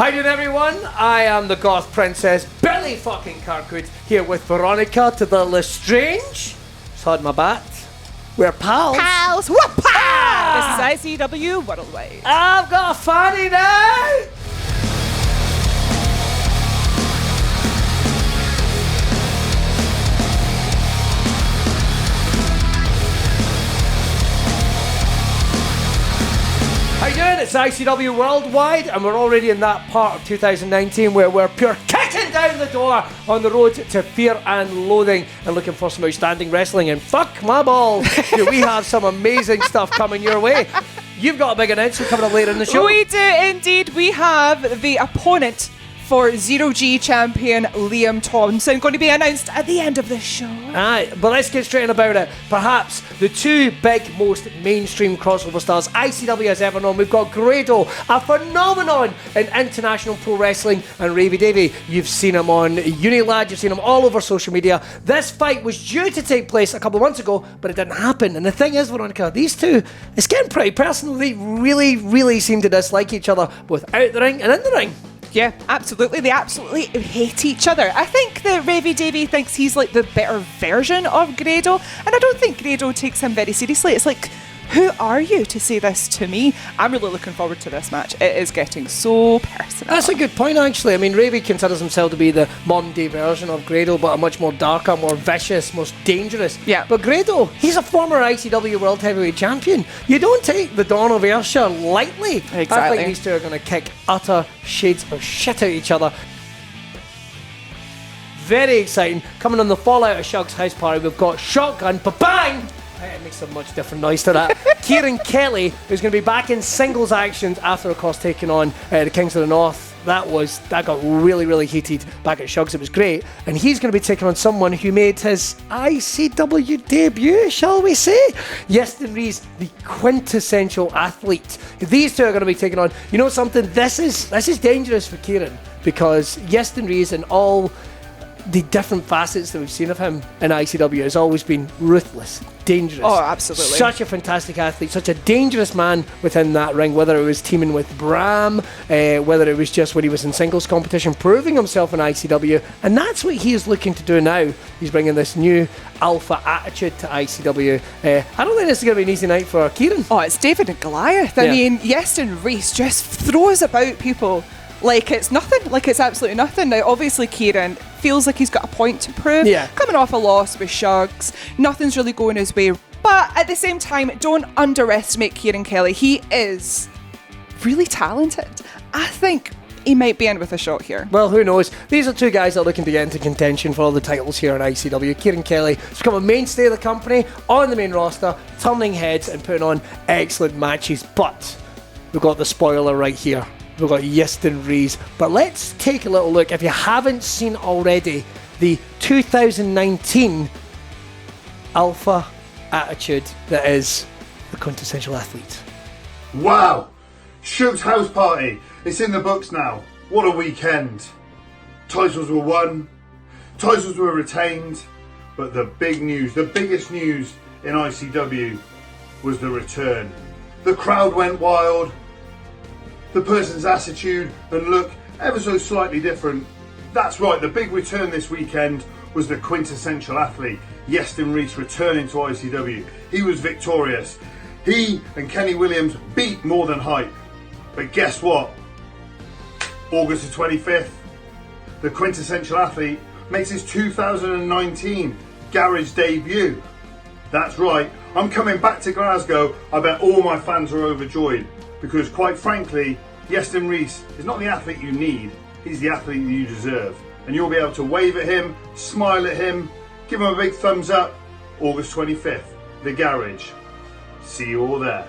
How you doing, everyone? I am the Goth Princess, Billy fucking Kirkwood, here with Veronica to the Lestrange. Just had my bat. We're pals. Pals! Whoop-ah! This is ICW Worldwide. I've got a fanny now! How you doing? It's ICW Worldwide, and we're already in that part of 2019 where we're pure kicking down the door on the road to Fear and Loathing and looking for some outstanding wrestling. And fuck my balls, we have some amazing stuff coming your way. You've got a big announcement coming up later in the show. We do indeed. We have the opponent for Zero G champion Liam Thomson going to be announced at the end of the show. Aye, but let's get straight in about it. Perhaps the two big, most mainstream crossover stars ICW has ever known. We've got Grado, a phenomenon in international pro wrestling, and Ravy Davy. You've seen him on Unilad, you've seen him all over social media. This fight was due to take place a couple of months ago, but it didn't happen. And the thing is, Veronica, these two, it's getting pretty personal. They really, really seem to dislike each other, both out the ring and in the ring. Yeah, absolutely. They absolutely hate each other. I think that Ravy Davy thinks he's like the better version of Grado, and I don't think Grado takes him very seriously. It's like, who are you to say this to me? I'm really looking forward to this match. It is getting so personal. That's a good point, actually. I mean, Ravy considers himself to be the modern day version of Grado, but a much more darker, more vicious, most dangerous. Yeah. But Grado, he's a former ICW World Heavyweight Champion. You don't take the Dawn of Ayrshire lightly. Exactly. I think these two are going to kick utter shades of shit out each other. Very exciting. Coming on the fallout of Shug's house party, we've got Shotgun, ba-bang! It makes a much different noise to that. Kieran Kelly, who's going to be back in singles actions after, of course, taking on the Kings of the North. That got really, really heated back at Shug's. It was great. And he's going to be taking on someone who made his ICW debut, shall we say? Yeston Reese, the quintessential athlete. These two are going to be taking on, you know something, this is dangerous for Kieran, because Yeston Reese and all the different facets that we've seen of him in ICW has always been ruthless, dangerous. Oh, absolutely. Such a fantastic athlete, such a dangerous man within that ring, whether it was teaming with Bram, whether it was just when he was in singles competition, proving himself in ICW, and that's what he is looking to do now. He's bringing this new alpha attitude to ICW. I don't think this is going to be an easy night for Kieran. Oh, it's David and Goliath. I mean, Yeston Reese just throws about people like it's nothing, like it's absolutely nothing. Now, obviously, Kieran feels like he's got a point to prove. Yeah. Coming off a loss with Shugs, nothing's really going his way. But at the same time, don't underestimate Kieran Kelly. He is really talented. I think he might be in with a shot here. Well, who knows? These are two guys that are looking to get into contention for all the titles here in ICW. Kieran Kelly has become a mainstay of the company, on the main roster, turning heads and putting on excellent matches. But we've got the spoiler right here. We've got Yeston Reese. But let's take a little look, if you haven't seen already, the 2019 alpha attitude that is the quintessential athlete. Wow! Shug's house party. It's in the books now. What a weekend. Titles were won. Titles were retained. But the big news, the biggest news in ICW was the return. The crowd went wild. The person's attitude and look ever so slightly different. That's right, the big return this weekend was the quintessential athlete, Yeston Reese, returning to ICW. He was victorious. He and Kenny Williams beat More Than Hype. But guess what? August the 25th, the quintessential athlete makes his 2019 garage debut. That's right, I'm coming back to Glasgow. I bet all my fans are overjoyed. Because quite frankly, Yeston Reese is not the athlete you need, he's the athlete you deserve. And you'll be able to wave at him, smile at him, give him a big thumbs up. August 25th, the garage. See you all there.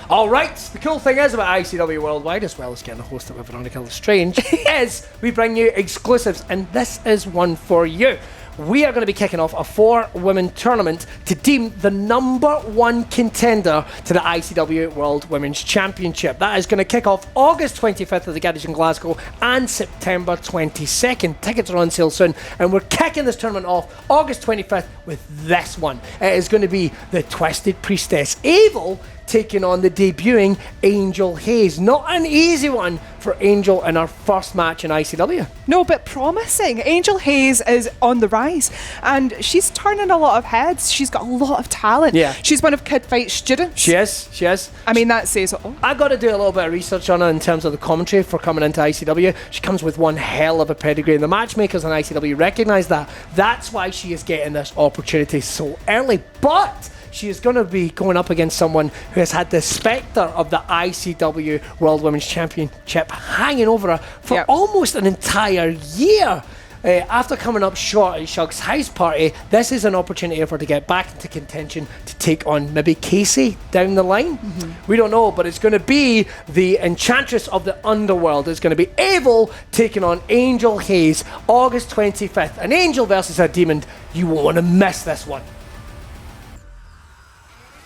Alright, the cool thing is about ICW Worldwide, as well as getting a host of Veronica Lestrange, is we bring you exclusives, and this is one for you. We are going to be kicking off a 4-women tournament to deem the number 1 contender to the ICW World Women's Championship. That is going to kick off August 25th at the Garage in Glasgow and September 22nd. Tickets are on sale soon, and we're kicking this tournament off August 25th with this one. It is going to be the Twisted Priestess Evil taking on the debuting Angel Hayes. Not an easy one for Angel in her first match in ICW. No, but promising. Angel Hayes is on the rise, and she's turning a lot of heads. She's got a lot of talent. Yeah. She's one of Kid Fight's students. She is. I mean, that says it all. I got to do a little bit of research on her in terms of the commentary for coming into ICW. She comes with one hell of a pedigree, and the matchmakers in ICW recognise that. That's why she is getting this opportunity so early. But she is going to be going up against someone who has had the spectre of the ICW World Women's Championship hanging over her for almost an entire year. After coming up short at Shug's house party, this is an opportunity for her to get back into contention to take on maybe Casey down the line. We don't know, but it's going to be the Enchantress of the Underworld. It's going to be Evil taking on Angel Hayes, August 25th. An angel versus a demon. You won't want to miss this one.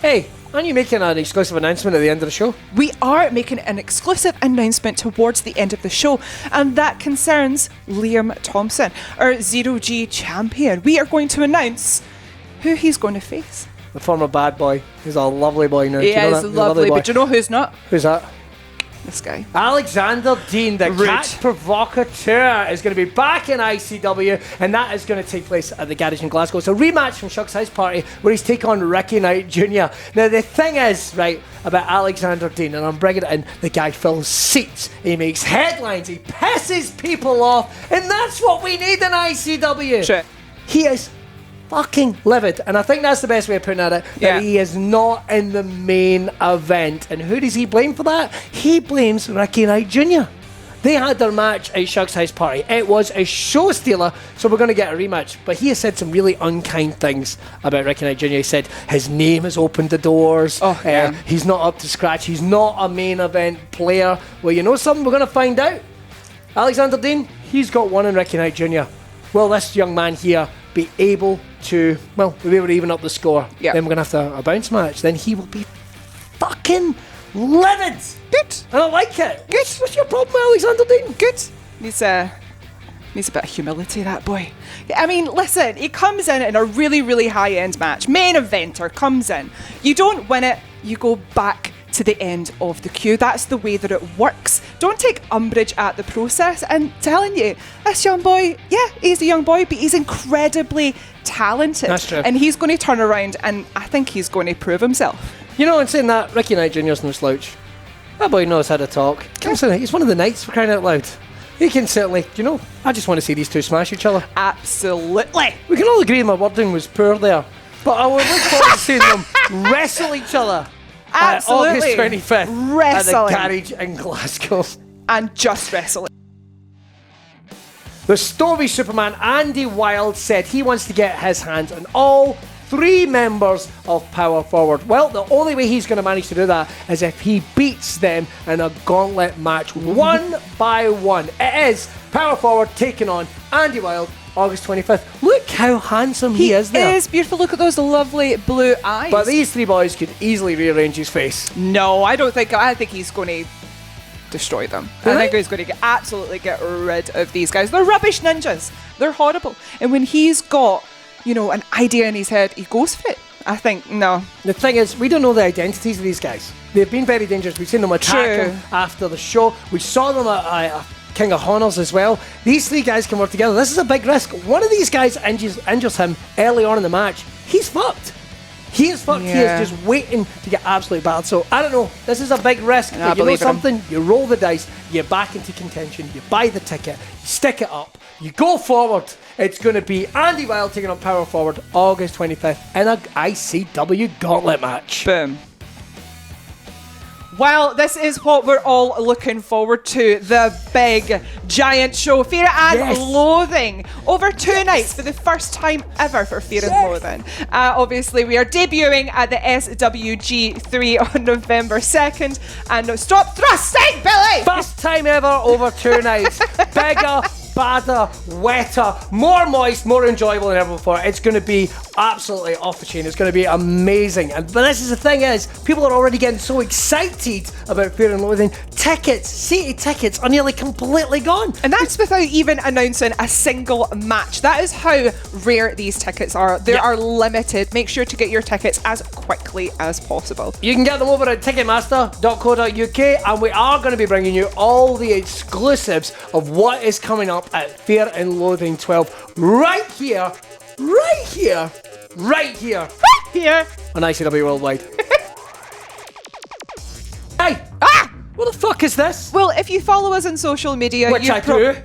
Hey, aren't you making an exclusive announcement at the end of the show? We are making an exclusive announcement towards the end of the show, and that concerns Liam Thomson, our Zero G champion. We are going to announce who he's going to face. The former bad boy. He's a lovely boy now. He is lovely, but do you know who's not? Who's that? This guy. Alexander Dean, the Rude. cat provocateur, is going to be back in ICW, and that is going to take place at the Garage in Glasgow. It's a rematch from Shug's house party where he's taking on Ricky Knight Jr. Now, the thing is, right, about Alexander Dean, and I'm bringing it in, the guy fills seats, he makes headlines, he pisses people off, and that's what we need in ICW. Sure. He is fucking livid, and I think that's the best way of putting it, that he is not in the main event. And who does he blame for that? He blames Ricky Knight Jr. They had their match at Shug's house party. It was a show stealer, so we're going to get a rematch. But he has said some really unkind things about Ricky Knight Jr. He said his name has opened the doors. He's not up to scratch. He's not a main event player. Well, you know something? We're going to find out. Alexander Dean, he's got one in Ricky Knight Jr. Will this young man here be able to, well, we'll be able to even up the score? Then we're going to have a bounce match. Then he will be fucking livid. Good. And I like it. Good. What's your problem with Alexander Dean? Good. Needs a bit of humility, that boy. I mean, listen, he comes in a really, really high-end match. Main eventer comes in. You don't win it, you go back to the end of the queue. That's the way that it works. Don't take umbrage at the process. And telling you, this young boy, he's a young boy, but he's incredibly talented. That's true. And he's going to turn around, and I think he's going to prove himself. You know, in saying that, Ricky Knight Jr.'s no slouch. That boy knows how to talk. He's one of the knights, for crying out loud. He can certainly, I just want to see these two smash each other. Absolutely. We can all agree my wording was poor there, but I would look forward to seeing them wrestle each other. Absolutely. August 25th Wrestling. at the Garage in Glasgow. And just wrestling. The Story Superman Andy Wilde said he wants to get his hands on all 3 members of Power Forward. Well, the only way he's going to manage to do that is if he beats them in a gauntlet match, one by one. It is Power Forward taking on Andy Wilde, August 25th. Look how handsome he is there. He is beautiful. Look at those lovely blue eyes. But these 3 boys could easily rearrange his face. No, I don't think. I think he's going to destroy them. Really? I think he's going to absolutely get rid of these guys. They're rubbish ninjas. They're horrible. And when he's got, an idea in his head, he goes for it. I think, no. The thing is, we don't know the identities of these guys. They've been very dangerous. We've seen them attack him after the show. We saw them at King of Honors as well. These 3 guys can work together. This is a big risk. One of these guys injures him early on in the match. He's fucked. He is fucked. Yeah. He is just waiting to get absolutely battered. So, I don't know. This is a big risk. I But you know believe in him. something? You roll the dice. You're back into contention. You buy the ticket. You stick it up. You go forward. It's going to be Andy Wilde taking on Power Forward August 25th in a ICW gauntlet match. Boom. Well, this is what we're all looking forward to. The big, giant show. Fear and Loathing. Over 2 nights for the first time ever for Fear and Loathing. Obviously, we are debuting at the SWG3 on November 2nd. And stop thrusting, Billy! First time ever over 2 nights. Bigger, badder, wetter, more moist, more enjoyable than ever before. It's going to be absolutely off the chain. It's going to be amazing. But this is the thing is, people are already getting so excited about Fear and Loathing. Seated tickets are nearly completely gone. And that's without even announcing a single match. That is how rare these tickets are. They are limited. Make sure to get your tickets as quickly as possible. You can get them over at ticketmaster.co.uk, and we are going to be bringing you all the exclusives of what is coming up at Fear and Loathing 12 right here on ICW Worldwide. Hey! What the fuck is this? Well, if you follow us on social media, Which I do.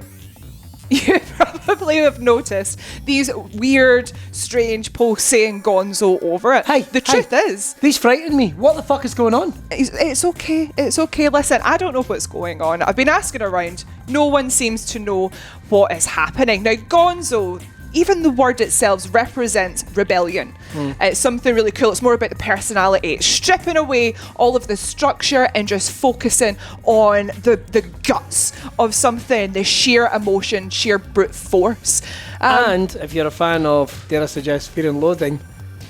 You probably have noticed these weird, strange posts saying Gonzo over it. Hey, the truth is, these frighten me. What the fuck is going on? it's okay. It's okay. Listen, I don't know what's going on. I've been asking around. No one seems to know what is happening. Now, Gonzo, even the word itself represents rebellion. It's something really cool. It's more about the personality. It's stripping away all of the structure and just focusing on the guts of something, the sheer emotion, sheer brute force. And if you're a fan of, dare I suggest, Fear and Loathing,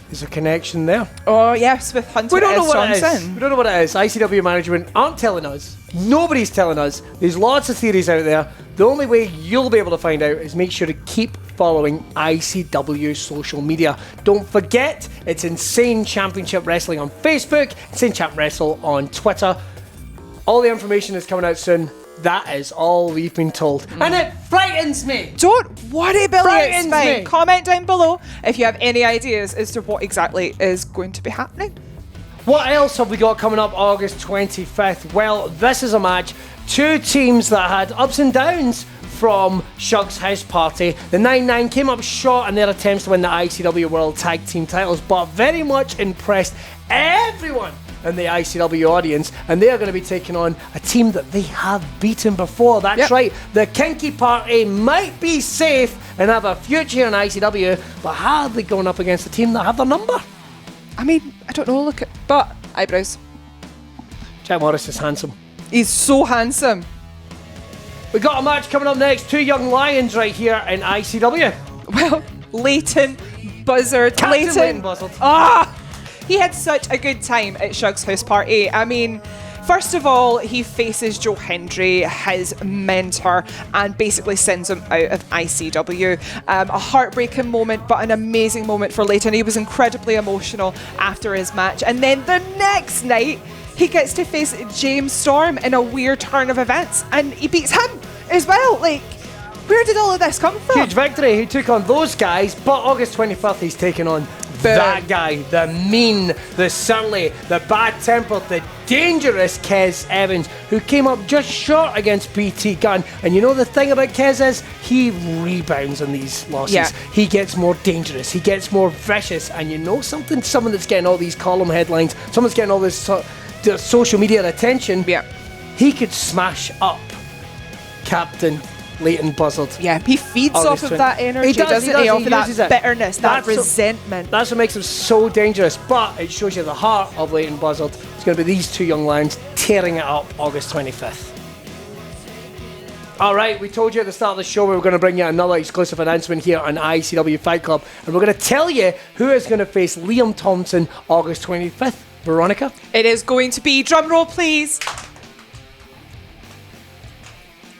there's a connection there. Oh, yes, with Hunter We don't know S. what it is. Johnson. We don't know what it is. ICW management aren't telling us. Nobody's telling us. There's lots of theories out there. The only way you'll be able to find out is make sure to keep following ICW social media. Don't forget, it's Insane Championship Wrestling on Facebook, Insane Champ Wrestle on Twitter. All the information is coming out soon. That is all we've been told. And it frightens me. Don't worry, Billy, it's Frightens fine. me. Comment down below if you have any ideas as to what exactly is going to be happening. What else have we got coming up August 25th? Well, this is a match. Two teams that had ups and downs from Shug's house party. The 9-9 came up short in their attempts to win the ICW World Tag Team titles, but very much impressed everyone in the ICW audience, and they are going to be taking on a team that they have beaten before. That's right. The Kinky Party might be safe and have a future in ICW, but how are they going up against a team that have their number? I mean, I don't know, look at... But, eyebrows. Jack Morris is handsome. He's so handsome. We got a match coming up next. Two young lions right here in ICW. Well, Leighton Buzzard. Captain Leighton Buzzard. He had such a good time at Shug's house party. I mean, first of all, he faces Joe Hendry, his mentor, and basically sends him out of ICW. A heartbreaking moment, but an amazing moment for Leighton. He was incredibly emotional after his match. And then the next night, he gets to face James Storm in a weird turn of events, and he beats him as well. Like, where did all of this come from? Huge victory. He took on those guys, but August 25th, he's taking on that guy, the mean, the surly, the bad-tempered, the dangerous Kez Evans, who came up just short against BT Gunn. And you know the thing about Kez is, he rebounds on these losses. Yeah. He gets more dangerous, he gets more vicious, and you know something? Someone that's getting all these column headlines, someone's getting all this the social media attention. Yeah. He could smash up Captain Leighton Buzzard. Yeah, he feeds August off of 20. that energy, doesn't he? Off of that bitterness, that resentment. That's what makes him so dangerous, but it shows you the heart of Leighton Buzzard. It's going to be these two young lions tearing it up August 25th. Alright, we told you at the start of the show we were going to bring you another exclusive announcement here on ICW Fight Club, and we're going to tell you who is going to face Liam Thomson August 25th. Veronica? It is going to be, drum roll please.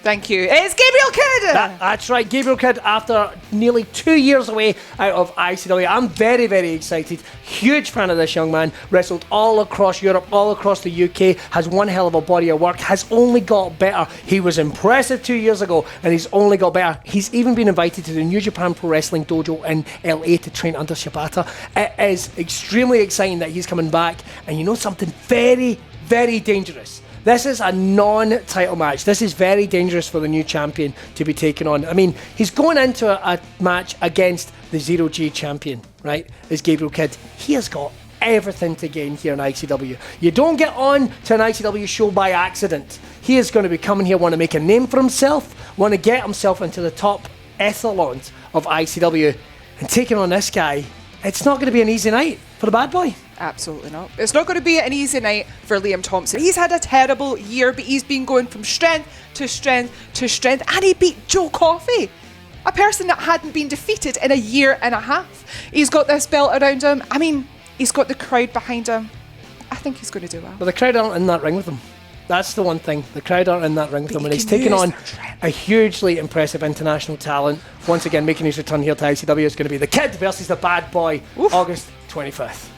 Thank you. It's Gabriel Kidd! That's right, Gabriel Kidd, after nearly 2 years away out of ICW. I'm very, very excited. Huge fan of this young man. Wrestled all across Europe, all across the UK. Has one hell of a body of work. Has only got better. He was impressive 2 years ago, and he's only got better. He's even been invited to the New Japan Pro Wrestling Dojo in LA to train under Shibata. It is extremely exciting that he's coming back. And you know something very, very dangerous? This is a non-title match. This is very dangerous for the new champion to be taken on. I mean, he's going into a match against the Zero G champion, right? Is Gabriel Kidd. He has got everything to gain here in ICW. You don't get on to an ICW show by accident. He is going to be coming here, want to make a name for himself, want to get himself into the top echelons of ICW, and taking on this guy, it's not going to be an easy night for the bad boy. Absolutely not. It's not going to be an easy night for Liam Thomson. He's had a terrible year, but he's been going from strength to strength to strength, and he beat Joe Coffey. A person that hadn't been defeated in a year and a half. He's got this belt around him. I mean, he's got the crowd behind him. I think he's going to do well. But the crowd aren't in that ring with him. That's the one thing. The crowd aren't in that ring with him. And he's taking on a hugely impressive international talent. Once again, making his return here to ICW is going to be the Kid versus the Bad Boy, August 25th.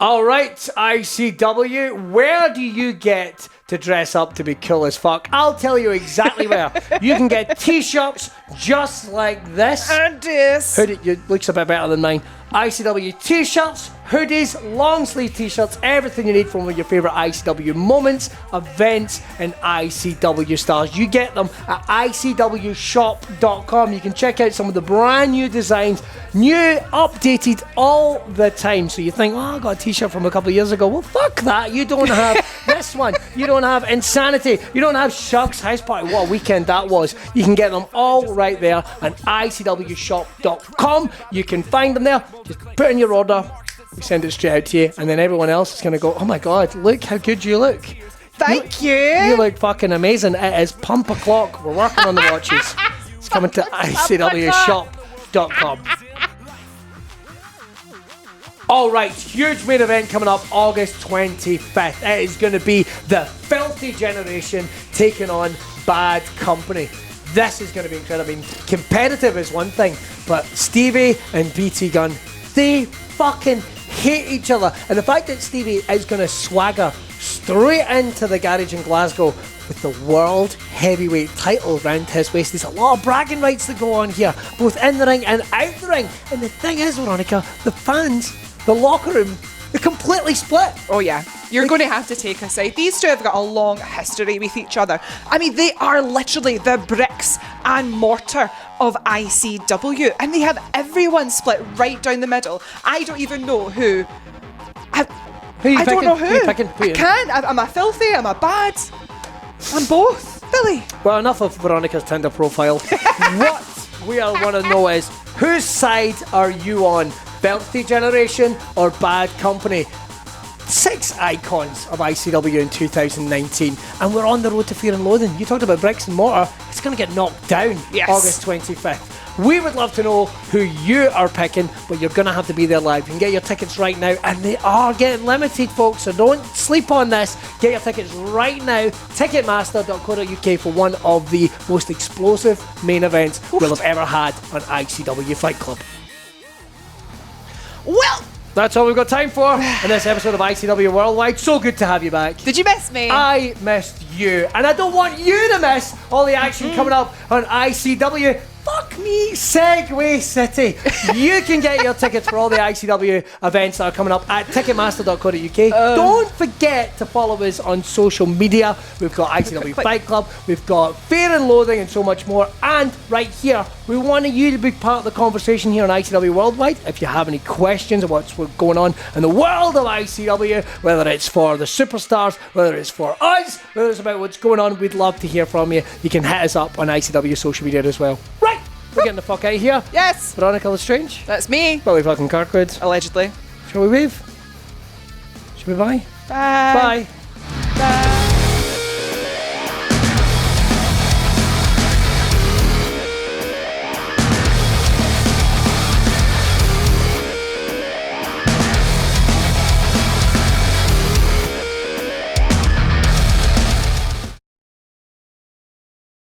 All right, ICW, where do you get to dress up to be cool as fuck? I'll tell you exactly where. You can get t-shirts just like this. And this. Hoodie, looks a bit better than mine. ICW t-shirts, hoodies, long sleeve t-shirts, everything you need from your favourite ICW moments, events, and ICW stars. You get them at ICWshop.com. You can check out some of the brand new designs, new, updated all the time. So you think, oh, I got a t-shirt from a couple of years ago. Well, fuck that. You don't have this one. You don't have Insanity. You don't have Shug's House Party. What a weekend that was. You can get them all right there at ICWshop.com. You can find them there. Just put in your order, we send it straight out to you, and then everyone else is going to go, oh my god, look how good you look. Thank you. You look fucking amazing. It is pump o'clock. We're working on the watches. It's coming to ICWshop.com. Alright, huge main event coming up August 25th. It is going to be the Filthy Generation taking on Bad Company. This is going to be incredible. I mean, competitive is one thing, but Stevie and BT Gunn, they fucking hate each other. And the fact that Stevie is going to swagger straight into the garage in Glasgow with the world heavyweight title round his waist, there's a lot of bragging rights that go on here, both in the ring and out the ring. And the thing is, Veronica, the fans, the locker room, they're completely split. Oh yeah, you're going to have to take a side. These two have got a long history with each other. I mean, they are literally the bricks and mortar of ICW, and they have everyone split right down the middle. I don't even know who. I don't know who. Who you picking? I can't. Am I filthy? Am I bad? I'm both. Billy. Well, enough of Veronica's Tinder profile. What we all want to know is, whose side are you on? Filthy Generation or Bad Company? 6 icons of ICW in 2019, and we're on the road to Fear and Loathing. You talked about bricks and mortar. It's going to get knocked down August 25th. We would love to know who you are picking, but you're going to have to be there live. You can get your tickets right now, and they are getting limited, folks, so don't sleep on this. Get your tickets right now, ticketmaster.co.uk, for one of the most explosive main events we'll have ever had on ICW Fight Club. Well, that's all we've got time for in this episode of ICW Worldwide. So good to have you back. Did you miss me? I missed you, and I don't want you to miss all the action coming up on ICW. Fuck me, Segway City. You can get your tickets for all the ICW events that are coming up at ticketmaster.co.uk. Don't forget to follow us on social media. We've got ICW Fight Club, we've got Fear and Loathing, and so much more. And right here, we want you to be part of the conversation here on ICW Worldwide. If you have any questions of what's going on in the world of ICW, whether it's for the superstars, whether it's for us, whether it's about what's going on, we'd love to hear from you. You can hit us up on ICW social media as well. Right, we're getting the fuck out of here. Yes. Veronica Lestrange. That's me. Billy fucking Kirkwood. Allegedly. Shall we wave? Shall we bye? Bye. Bye. Bye.